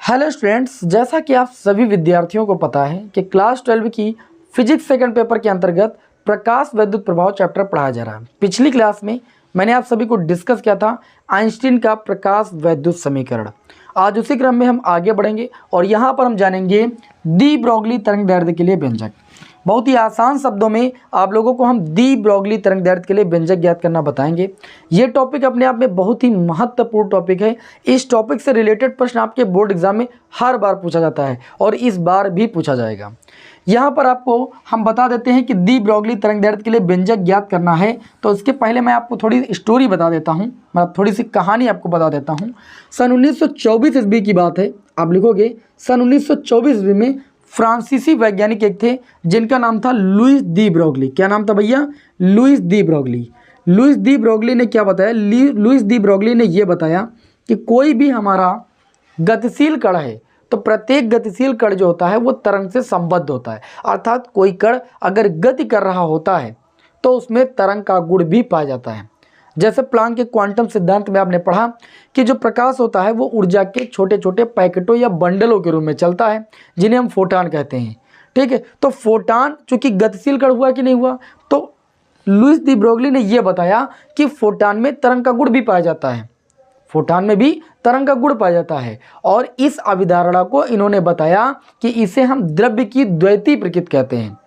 Hello students, जैसा कि आप सभी विद्यार्थियों को पता है कि क्लास 12 की फिजिक्स सेकंड पेपर के अंतर्गत प्रकाश वैद्युत प्रभाव चैप्टर पढ़ाया जा रहा है। पिछली क्लास में मैंने आप सभी को डिस्कस किया था आइंस्टीन का प्रकाश वैद्युत समीकरण। आज उसी क्रम में हम आगे बढ़ेंगे और यहाँ पर हम जानेंगे डी ब्रोगली तरंगदैर्ध्य के लिए व्यंजक। बहुत ही आसान शब्दों में आप लोगों को हम डी ब्रोगली तरंगदैर्ध्य के लिए व्यंजक ज्ञात करना बताएंगे। ये टॉपिक अपने आप में बहुत ही महत्वपूर्ण टॉपिक है। इस टॉपिक से रिलेटेड प्रश्न आपके बोर्ड एग्जाम में हर बार पूछा जाता है और इस बार भी पूछा जाएगा। यहाँ पर आपको हम बता देते हैं कि डी ब्रोगली तरंगदैर्ध्य के लिए व्यंजक ज्ञात करना है, तो इसके पहले मैं आपको थोड़ी स्टोरी बता देता हूँ, मतलब थोड़ी सी कहानी आपको बता देता हूँ। सन 1924 ईस्वी की बात है। आप लिखोगे सन 1924 ईस्वी में फ्रांसीसी वैज्ञानिक एक थे जिनका नाम था लुईस डी ब्रोगली। क्या नाम था भैया? Louis de Broglie. Louis de Broglie ने क्या बताया? लुईस डी ब्रोगली ने यह बताया कि कोई भी हमारा गतिशील कण है तो प्रत्येक गतिशील कण जो होता है वो तरंग से संबद्ध होता है। अर्थात कोई कण अगर गति कर रहा होता है तो उसमें तरंग का गुण भी पाया जाता है। जैसे प्लांक के क्वांटम सिद्धांत में आपने पढ़ा कि जो प्रकाश होता है वो ऊर्जा के छोटे छोटे पैकेटों या बंडलों के रूप में चलता है, जिन्हें हम फोटान कहते हैं। ठीक है, तो फोटान चूंकि गतिशील कण हुआ कि नहीं हुआ, तो लुईस डी ब्रोगली ने यह बताया कि फोटान में तरंग का गुण भी पाया जाता है। फोटान में भी तरंग का गुण पाया जाता है और इस अवधारणा को इन्होंने बताया कि इसे हम द्रव्य की द्वैती प्रकृति कहते हैं।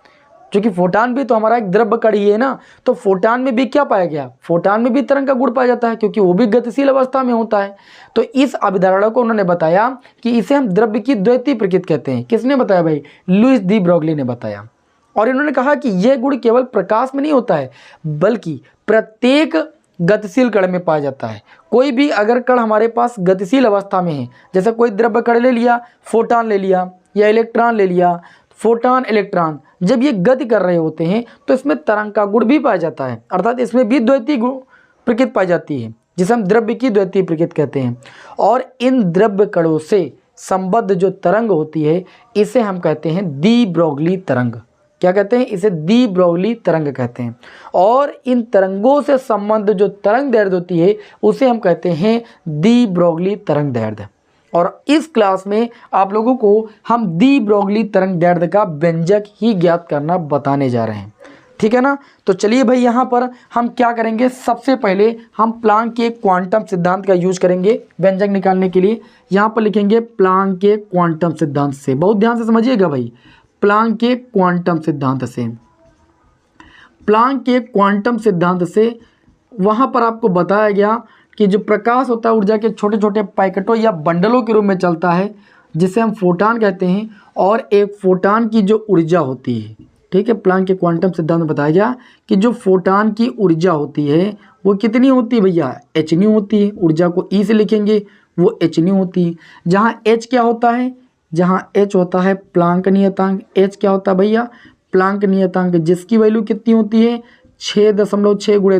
क्योंकि फोटान भी तो हमारा एक द्रव्य कण ही है ना, तो फोटान में भी क्या पाया गया? फोटान में भी तरंग का गुण पाया जाता है क्योंकि वो भी गतिशील अवस्था में होता है। तो इस अवधारणा को उन्होंने बताया कि इसे हम द्रव्य की द्वैती प्रकृति कहते हैं। किसने बताया भाई? लुईस डी ब्रोगली ने बताया। और इन्होंने कहा कि यह गुण केवल प्रकाश में नहीं होता है बल्कि प्रत्येक गतिशील कण में पाया जाता है। कोई भी अगर कण हमारे पास गतिशील अवस्था में है, जैसे कोई द्रव्य कण ले लिया, फोटान ले लिया या इलेक्ट्रॉन ले लिया, फोटान इलेक्ट्रॉन जब ये गति कर रहे होते हैं तो इसमें तरंग का गुण भी पाया जाता है। अर्थात इसमें भी द्वैती प्रकृति पाई जाती है, जिसे हम द्रव्य की द्वैती प्रकृति कहते हैं। और इन द्रव्य कणों से संबद्ध जो तरंग होती है इसे हम कहते हैं डी ब्रोगली तरंग। क्या कहते हैं? इसे डी ब्रोगली तरंग कहते हैं। और इन तरंगों से संबंध जो तरंगदैर्ध्य होती है उसे हम कहते हैं डी ब्रोगली तरंगदैर्ध्य। और इस क्लास में आप लोगों को हम डी ब्रोगली तरंगदैर्ध्य का व्यंजक ही ज्ञात करना बताने जा रहे हैं। ठीक है ना? तो चलिए भाई, यहाँ पर हम क्या करेंगे, सबसे पहले हम प्लांक के क्वांटम सिद्धांत का यूज करेंगे व्यंजक निकालने के लिए। यहाँ पर लिखेंगे प्लांक के क्वांटम सिद्धांत से। बहुत ध्यान से समझिएगा भाई, प्लांक के क्वांटम सिद्धांत से। प्लांक के क्वांटम सिद्धांत से वहाँ पर आपको बताया गया कि जो प्रकाश होता है ऊर्जा के छोटे छोटे पैकेटों या बंडलों के रूप में चलता है, जिसे हम फोटान कहते हैं। और एक फोटान की जो ऊर्जा होती है, ठीक है, प्लांक के क्वांटम सिद्धांत में बताया गया कि जो फोटान की ऊर्जा होती है वो कितनी होती है भैया? एच न्यू होती है। ऊर्जा को ई से लिखेंगे, वो एच न्यू होती है। जहाँ एच क्या होता है? जहाँ एच होता है प्लांक नियतांक। एच क्या होता है भैया? प्लांक नियतांक, जिसकी वैल्यू कितनी होती है? 6.6 ×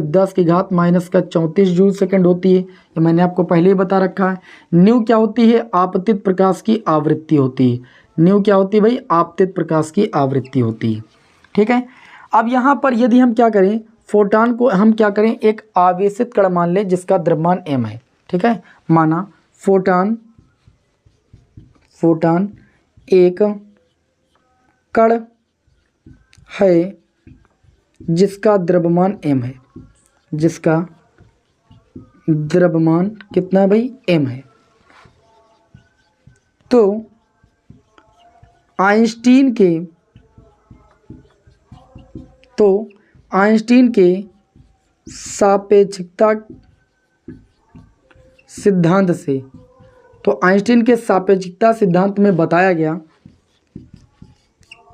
10⁻⁻34 जूल सेकंड होती है। ये मैंने आपको पहले ही बता रखा है। न्यू क्या होती है? आपतित प्रकाश की आवृत्ति होती है। न्यू क्या होती है भाई? आपतित प्रकाश की आवृत्ति होती है। ठीक है, अब यहाँ पर यदि हम क्या करें, फोटान को हम क्या करें, एक आवेशित कण मान लें जिसका द्रव्यमान m है। ठीक है, माना फोटान एक कण है जिसका द्रव्यमान m है। जिसका द्रव्यमान कितना है भाई? m है। तो आइंस्टीन के सापेक्षिकता सिद्धांत से, तो आइंस्टीन के सापेक्षिकता सिद्धांत में बताया गया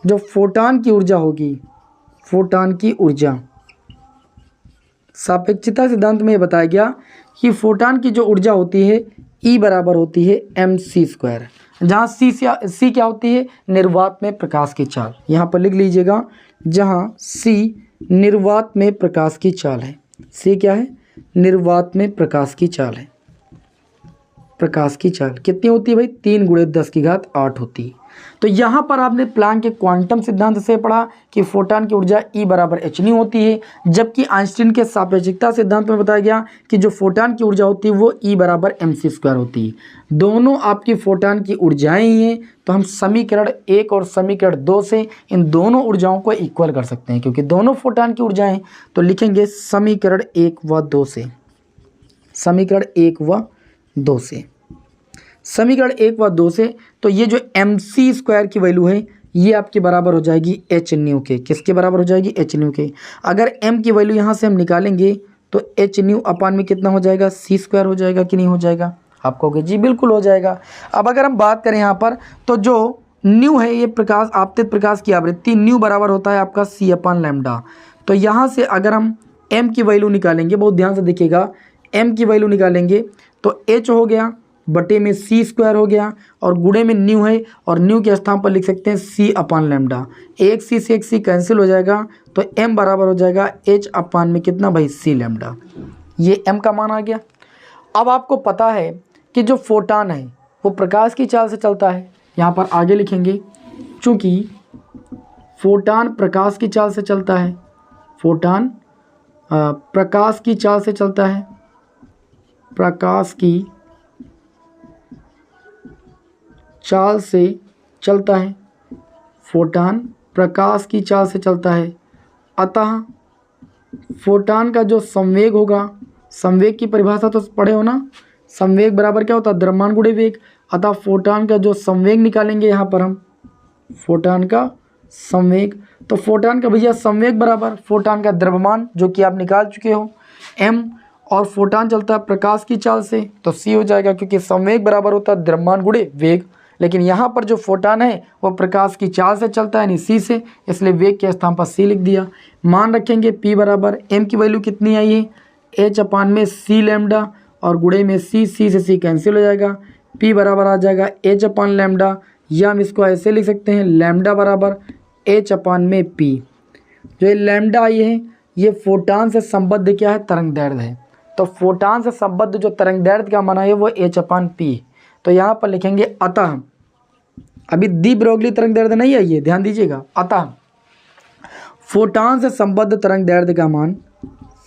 जो फोटान की ऊर्जा होगी, फोटान की ऊर्जा, सापेक्षिकता सिद्धांत में बताया गया कि फोटान की जो ऊर्जा होती है E बराबर होती है mc², जहाँ C क्या होती है? निर्वात में प्रकाश की चाल। यहाँ पर लिख लीजिएगा, जहाँ C निर्वात में प्रकाश की चाल है। C क्या है? निर्वात में प्रकाश की चाल है। प्रकाश की चाल कितनी होती है भाई, 3 × 10⁸ होती है। तो यहाँ पर आपने प्लैंक के क्वांटम सिद्धांत से पढ़ा कि फोटॉन की ऊर्जा E बराबर h न्यू होती है, जबकि आइंस्टीन के सापेक्षिकता सिद्धांत में बताया गया कि जो फोटॉन की ऊर्जा होती है वो E बराबर mc² होती है। दोनों आपकी फोटॉन की ऊर्जाएं ही हैं, तो हम समीकरण 1 और समीकरण 2 से इन दोनों ऊर्जाओं को इक्वल कर सकते हैं, क्योंकि दोनों फोटॉन की ऊर्जाएं। तो लिखेंगे समीकरण 1 व 2 से, समीकरण 1 व 2 से, समीकरण 1 व 2 से। तो ये जो mc² की वैल्यू है ये आपके बराबर हो जाएगी h न्यू के। किसके बराबर हो जाएगी, h न्यू के। अगर m की वैल्यू यहाँ से हम निकालेंगे तो h न्यू अपान में कितना हो जाएगा, c² हो जाएगा कि नहीं हो जाएगा। आप कहोगे जी बिल्कुल हो जाएगा। अब अगर हम बात करें यहाँ पर, तो जो न्यू है ये प्रकाश, आपतित प्रकाश की आवृत्ति, न्यू बराबर होता है आपका c/λ। तो यहाँ से अगर हम m की वैल्यू निकालेंगे, बहुत ध्यान से देखिएगा, m की वैल्यू निकालेंगे तो h हो गया बटे में c² हो गया, और गुणे में न्यू है, और न्यू के स्थान पर लिख सकते हैं c/λ। एक c से एक c कैंसिल हो जाएगा, तो m बराबर हो जाएगा h अपान में कितना भाई, c⁻। ये m का मान आ गया। अब आपको पता है कि जो फोटॉन है वो प्रकाश की चाल से चलता है। यहाँ पर आगे लिखेंगे, चूँकि फोटॉन प्रकाश की चाल से चलता है, फोटॉन प्रकाश की चाल से चलता है, प्रकाश की चाल से चलता है, फोटॉन प्रकाश की चाल से चलता है। अतः फोटॉन का जो संवेग होगा, संवेग की परिभाषा तो पढ़े हो ना, संवेग बराबर क्या होता है, द्रव्यमान गुणे वेग। अतः फोटॉन का जो संवेग निकालेंगे यहाँ पर हम, फोटॉन का संवेग, तो फोटॉन का भैया संवेग बराबर फोटॉन का द्रव्यमान जो कि आप निकाल चुके हो m, और फोटॉन चलता है प्रकाश की चाल से, तो c हो जाएगा, क्योंकि संवेग बराबर होता है द्रव्यमान गुणे वेग। लेकिन यहाँ पर जो फोटॉन है वो प्रकाश की चाल से चलता है, यानी c से, इसलिए वेग के स्थान पर c लिख दिया। मान रखेंगे p बराबर, m की वैल्यू कितनी आई है, h अपान में c⁻, और गुणे में c से c कैंसिल हो जाएगा, p बराबर आ जाएगा h/λ, या हम इसको ऐसे लिख सकते हैं, लैम्डा बराबर h अपान में p। जो ये लैम्डा आई है ये फोटॉन से संबद्ध क्या है, तरंग दैर्ध्य है। तो फोटॉन से संबद्ध जो तरंग दैर्ध्य का मान है वो h/p। तो यहाँ पर लिखेंगे अतः, अभी दी ब्रोगली तरंग दैर्ध्य नहीं आई है, ध्यान दीजिएगा। अतः फोटॉन से संबद्ध तरंग दैर्ध्य का मान,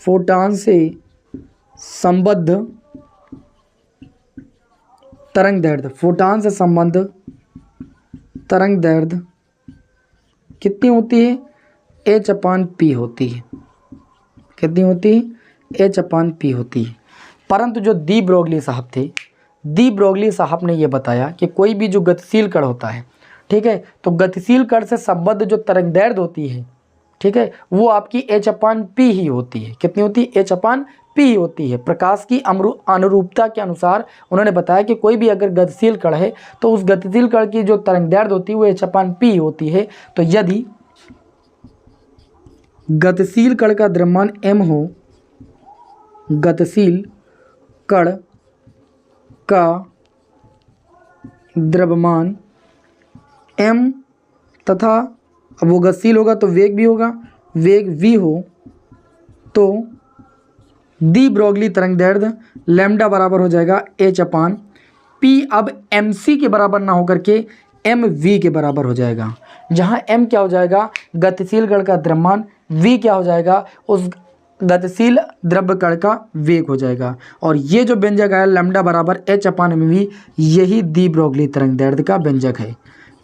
फोटॉन से संबद्ध तरंग दैर्ध्य, फोटॉन से संबद्ध तरंग दैर्ध्य कितनी होती है, h/p होती है। कितनी होती है, h/p होती है। परंतु जो दी ब्रोगली साहब थे, दी ब्रोगली साहब ने ये बताया कि कोई भी जो गतिशील कण होता है, ठीक है, तो गतिशील कण से संबद्ध जो तरंग दैर्ध्य होती है, ठीक है, वो आपकी h/p ही होती है। कितनी होती है, h/p ही होती है। प्रकाश की अनुरूपता के अनुसार उन्होंने बताया कि कोई भी अगर गतिशील कण है तो उस गतिशील कण की जो तरंग दैर्ध्य होती है वो h/p ही होती है। तो यदि गतिशील कण का द्रव्यमान m हो, गतिशील कण का द्रव्यमान m तथा, अब वो गतिशील होगा तो वेग भी होगा, वेग v हो, तो दी ब्रोगली तरंग दैर्ध्य लैम्डा बराबर हो जाएगा h/p। अब mc के बराबर ना होकर के mv के बराबर हो जाएगा, जहाँ m क्या हो जाएगा, गतिशील कण का द्रव्यमान, v क्या हो जाएगा, उस गतिशील द्रव्य कण का वेग हो जाएगा। और ये जो व्यंजक है लैम्डा बराबर h/mv, यही दी ब्रोगली तरंग दैर्ध्य का व्यंजक है।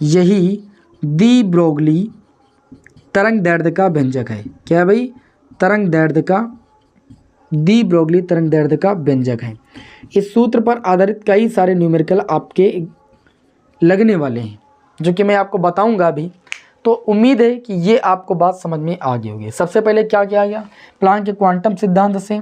यही दी ब्रोगली तरंग दैर्ध्य का व्यंजक है। क्या है भाई, तरंग दैर्ध्य का, दी ब्रोगली तरंग दैर्ध्य का व्यंजक है। इस सूत्र पर आधारित कई सारे न्यूमेरिकल आपके लगने वाले हैं, जो कि मैं आपको बताऊंगा अभी। तो उम्मीद है कि ये आपको बात समझ में आ गई होगी। सबसे पहले क्या किया गया, प्लैंक के क्वांटम सिद्धांत से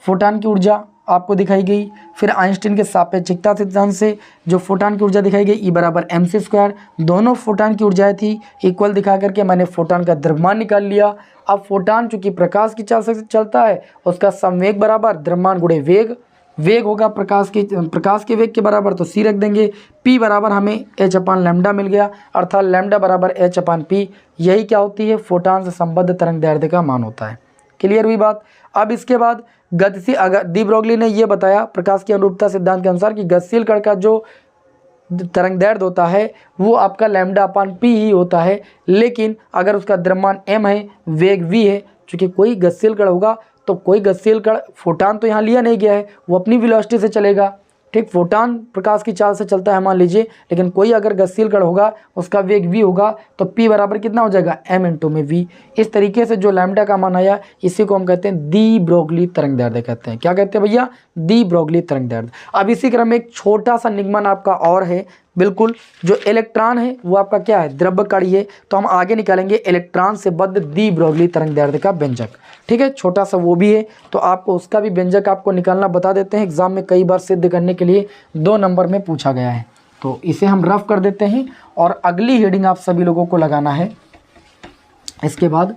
फोटॉन की ऊर्जा आपको दिखाई गई, फिर आइंस्टीन के सापेक्षिकता सिद्धांत से जो फोटॉन की ऊर्जा दिखाई गई E बराबर mc², दोनों फोटॉन की ऊर्जाएं थी इक्वल दिखा करके मैंने फोटॉन का द्रव्यमान निकाल लिया। अब फोटॉन चूंकि प्रकाश की चाल से चलता है, उसका संवेग बराबर द्रव्यमान गुणे वेग, वेग होगा प्रकाश के वेग के बराबर, तो c रख देंगे। p बराबर हमें h/λ मिल गया, अर्थात लैम्डा बराबर h/p। यही क्या होती है, फोटॉन से संबद्ध तरंग दैर्ध्य का मान होता है। क्लियर हुई बात। अब इसके बाद गतिशील, अगर डी ब्रोगली ने ये बताया प्रकाश की अनुरूपता सिद्धांत के अनुसार कि गतिशील कण का जो तरंग दैर्ध्य होता है वो आपका λ/p ही होता है, लेकिन अगर उसका द्रव्यमान m है, वेग v है, चूँकि कोई गतिशील कण होगा तो कोई गतिशील कण, फोटान तो यहाँ लिया नहीं गया है, वो अपनी वेलोसिटी से चलेगा, ठीक, फोटान प्रकाश की चाल से चलता है मान लीजिए, लेकिन कोई अगर गतिशील कण होगा उसका वेग v होगा तो p बराबर कितना हो जाएगा m इंटू में v। इस तरीके से जो लैम्डा का मान आया इसी को हम कहते हैं डी ब्रोगली तरंग दैर्ध्य कहते हैं। क्या कहते हैं भैया? डी ब्रोगली तरंग दैर्ध्य। अब इसी क्रम में एक छोटा सा निगमन आपका और है, बिल्कुल, जो इलेक्ट्रॉन है वो आपका क्या है? द्रव्य कण है, तो हम आगे निकालेंगे इलेक्ट्रॉन से बद्ध डी ब्रोगली तरंग दैर्ध्य का व्यंजक, ठीक है, छोटा सा वो भी है, तो आपको उसका भी व्यंजक आपको निकालना बता देते हैं। एग्जाम में कई बार सिद्ध करने के लिए 2 नंबर में पूछा गया है, तो इसे हम रफ कर देते हैं और अगली हेडिंग आप सभी लोगों को लगाना है। इसके बाद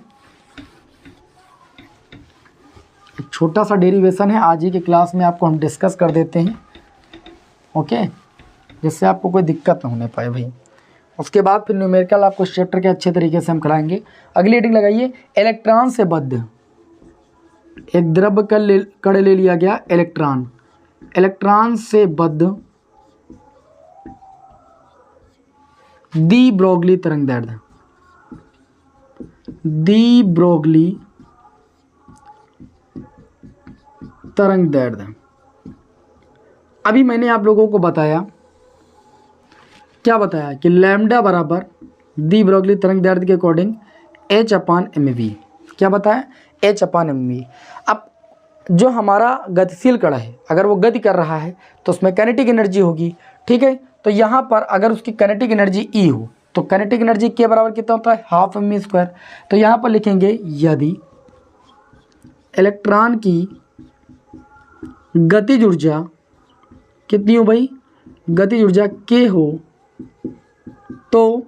एक छोटा सा डेरिवेशन है, आज ही की क्लास में आपको हम डिस्कस कर देते हैं, ओके, जिससे आपको कोई दिक्कत ना होने पाए भाई। उसके बाद फिर न्यूमेरिकल आपको इस चैप्टर के अच्छे तरीके से हम कराएंगे। अगली हेडिंग लगाइए, इलेक्ट्रॉन से बद्ध एक द्रव्य कण ले लिया गया इलेक्ट्रॉन, इलेक्ट्रॉन से बद्ध डी ब्रोगली तरंग दैर्ध्य, डी ब्रोगली तरंग दैर्ध्य। अभी मैंने आप लोगों को बताया, क्या बताया कि लैम्डा बराबर डी ब्रोगली तरंग दैर्ध्य के अकॉर्डिंग h/mv। क्या बताया? h/mv। अब जो हमारा गतिशील कण है अगर वो गति कर रहा है तो उसमें काइनेटिक एनर्जी होगी, ठीक है, तो यहाँ पर अगर उसकी काइनेटिक एनर्जी E हो तो काइनेटिक एनर्जी के बराबर कितना होता है? Half m²। तो यहाँ पर लिखेंगे यदि इलेक्ट्रॉन की गतिज ऊर्जा कितनी हो भाई? गतिज ऊर्जा k हो तो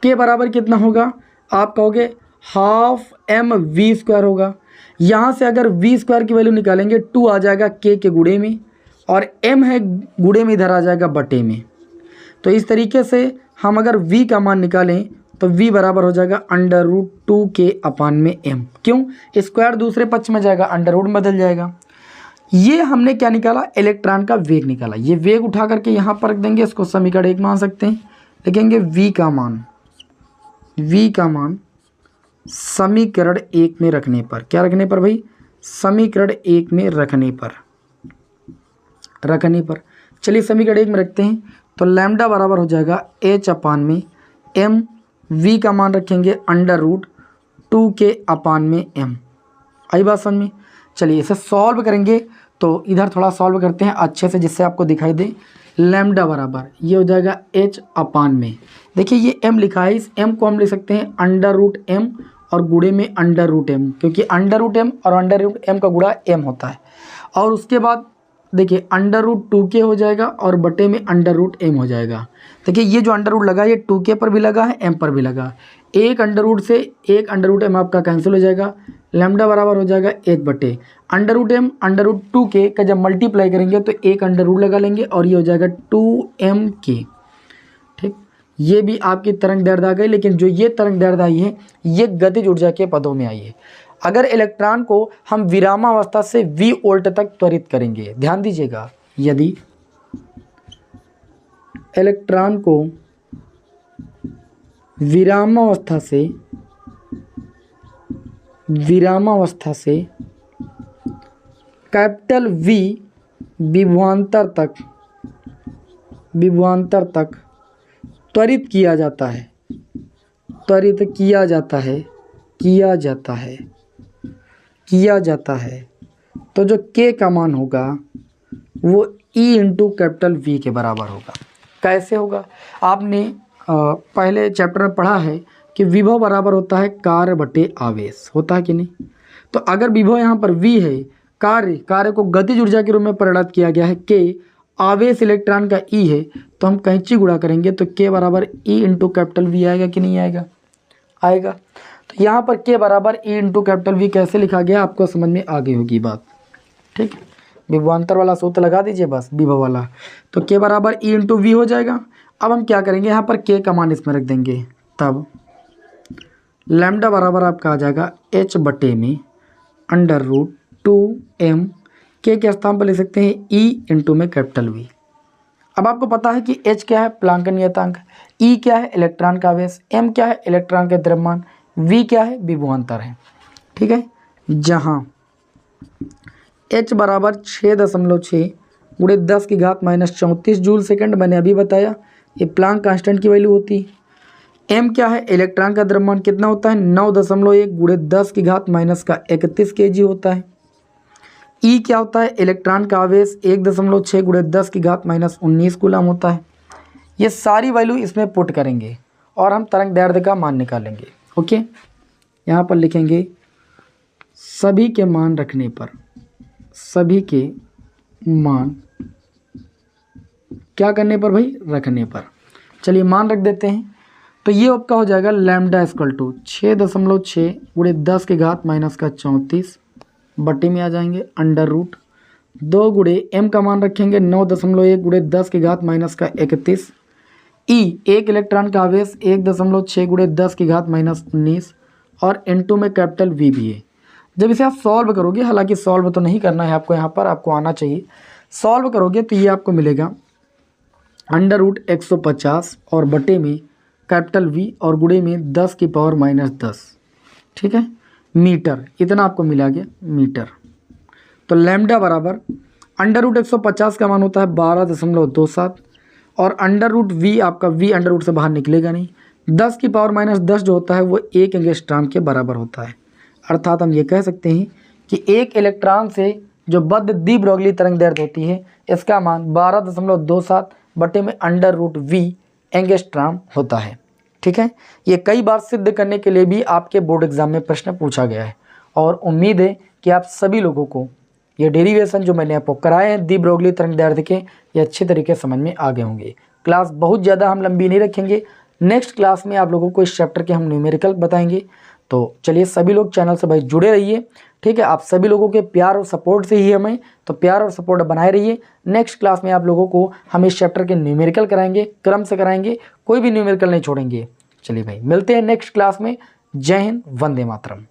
k बराबर कितना होगा? आप कहोगे हाफ mv² होगा। यहाँ से अगर v² की वैल्यू निकालेंगे 2 आ जाएगा k के गुणे में, और m है गुणे में इधर आ जाएगा बटे में। तो इस तरीके से हम अगर v का मान निकालें तो v बराबर हो जाएगा √2k/m। क्यों? स्क्वायर दूसरे पक्ष में जाएगा, अंडर रूट में बदल जाएगा। ये हमने क्या निकाला? इलेक्ट्रॉन का वेग निकाला। ये वेग उठा करके यहाँ पर रख देंगे, इसको समीकरण 1 मान सकते हैं, लिखेंगे v का मान समीकरण 1 में रखने पर, क्या रखने पर भाई? समीकरण 1 में रखने पर चलिए समीकरण 1 में रखते हैं, तो लैम्डा बराबर हो जाएगा h/m, v का मान रखेंगे √2k/m। आई बात समझ में? चलिए इसे सॉल्व करेंगे, तो इधर थोड़ा सॉल्व करते हैं अच्छे से जिससे आपको दिखाई दे। लैम्डा बराबर ये हो जाएगा h/m। देखिए ये m लिखा है, इस m को हम लिख सकते हैं √m और गुणे में √m, क्योंकि √m और √m का गुणा m होता है। और उसके बाद देखिए √2k हो जाएगा और बटे में √m हो जाएगा। देखिए ये जो अंडर रूट लगा ये 2k पर भी लगा है, m पर भी लगा। एक अंडर रूट से एक √m आपका कैंसिल हो जाएगा, लैम्डा बराबर हो जाएगा 1/, √m √2k का जब मल्टीप्लाई करेंगे तो एक अंडर रूट लगा लेंगे और ये हो जाएगा 2mk। ठीक, ये भी आपकी तरंग दैर्ध्य आ गई, लेकिन जो ये तरंग दैर्ध्य आई है ये गतिज ऊर्जा के पदों में आई है। अगर इलेक्ट्रॉन को हम विरामावस्था से v वोल्ट तक त्वरित करेंगे, ध्यान दीजिएगा, यदि इलेक्ट्रॉन को विरामावस्था से कैपिटल V विभवांतर तक त्वरित किया जाता है, तो जो k का मान होगा वो E इंटू कैपिटल V के बराबर होगा। कैसे होगा? आपने पहले चैप्टर में पढ़ा है कि विभव बराबर होता है कार्य बटे आवेश, होता है कि नहीं? तो अगर विभव यहाँ पर V है, कार्य को गतिज ऊर्जा के रूप में परिणत किया गया है k, आवेश इलेक्ट्रॉन का E है, तो हम कैंची गुणा करेंगे तो k बराबर E इंटू कैपिटल V आएगा कि नहीं आएगा? आएगा। तो यहाँ पर k बराबर E इंटू कैपिटल V कैसे लिखा गया आपको समझ में आ गई होगी बात। ठीक, विभवांतर वाला सूत्र लगा दीजिए बस, विभव वाला, तो k बराबर E इंटू V हो जाएगा। अब हम क्या करेंगे, यहाँ पर k का मान इसमें रख देंगे, तब लैम्डा बराबर आपका आ जाएगा h/में अंडर रूट 2m के स्थान पर लिख सकते हैं E इंटू में कैपिटल V। अब आपको पता है कि H क्या है, प्लांक का नियतांक, E क्या है, इलेक्ट्रॉन का आवेश, M क्या है, इलेक्ट्रॉन का द्रव्यमान, V क्या है, विभवांतर है। ठीक है, जहाँ H बराबर 6.6 गुणे 10 की घात -34 जूल सेकंड, मैंने अभी बताया ये प्लांक कांस्टेंट की वैल्यू होती है। M क्या है, इलेक्ट्रॉन का द्रव्यमान कितना होता है, 9.1 गुणे 10 की घात -31 kg होता है। E क्या होता है, इलेक्ट्रॉन का आवेश 1.6 गुणे 10 की घात -19 कूलम होता है। ये सारी वैल्यू इसमें पुट करेंगे और हम तरंग दैर्ध्य का मान निकालेंगे। ओके, यहाँ पर लिखेंगे सभी के मान रखने पर, सभी के मान क्या करने पर भाई, रखने पर। चलिए मान रख देते हैं। तो ये आपका हो जाएगा लैम्डा इक्वल टू 6.6 गुणे 10 की घात -34 बटे में आ जाएंगे √2 गुणे m का मान रखेंगे 9.1 गुणे 10 की घात -31। E एक इलेक्ट्रॉन का आवेश 1.6 गुणे 10 की घात -19 और इनटू में कैपिटल V भी है। जब इसे आप सॉल्व करोगे, हालांकि सॉल्व तो नहीं करना है आपको, यहाँ पर आपको आना चाहिए, सॉल्व करोगे तो ये आपको मिलेगा √150 और बटे में कैपिटल V और गुणे में 10 की पावर -10। ठीक है, मीटर, इतना आपको मिला गया मीटर। तो लैम्डा बराबर √150 का मान होता है 12.27 और √V आपका V √ से बाहर निकलेगा नहीं, 10 की पावर -10 जो होता है वो 1 एंगस्ट्रॉम के बराबर होता है। अर्थात हम ये कह सकते हैं कि एक इलेक्ट्रॉन से जो बद्ध डी ब्रोगली तरंग दैर्ध्य होती है इसका मान 12.27 बटे में √V एंगस्ट्रॉम होता है। ठीक है, ये कई बार सिद्ध करने के लिए भी आपके बोर्ड एग्जाम में प्रश्न पूछा गया है और उम्मीद है कि आप सभी लोगों को ये डेरिवेशन जो मैंने आपको कराए हैं डी ब्रोगली तरंग दैर्ध्य के, ये अच्छे तरीके से समझ में आ गए होंगे। क्लास बहुत ज़्यादा हम लंबी नहीं रखेंगे, नेक्स्ट क्लास में आप लोगों को इस चैप्टर के हम न्यूमेरिकल बताएंगे। तो चलिए सभी लोग चैनल से भाई जुड़े रहिए। ठीक है, आप सभी लोगों के प्यार और सपोर्ट से ही हमें, तो प्यार और सपोर्ट बनाए रहिए। नेक्स्ट क्लास में आप लोगों को हम इस चैप्टर के न्यूमेरिकल कराएंगे, क्रम से कराएंगे, कोई भी न्यूमेरिकल नहीं छोड़ेंगे। चलिए भाई मिलते हैं नेक्स्ट क्लास में। जय हिंद, वंदे मातरम।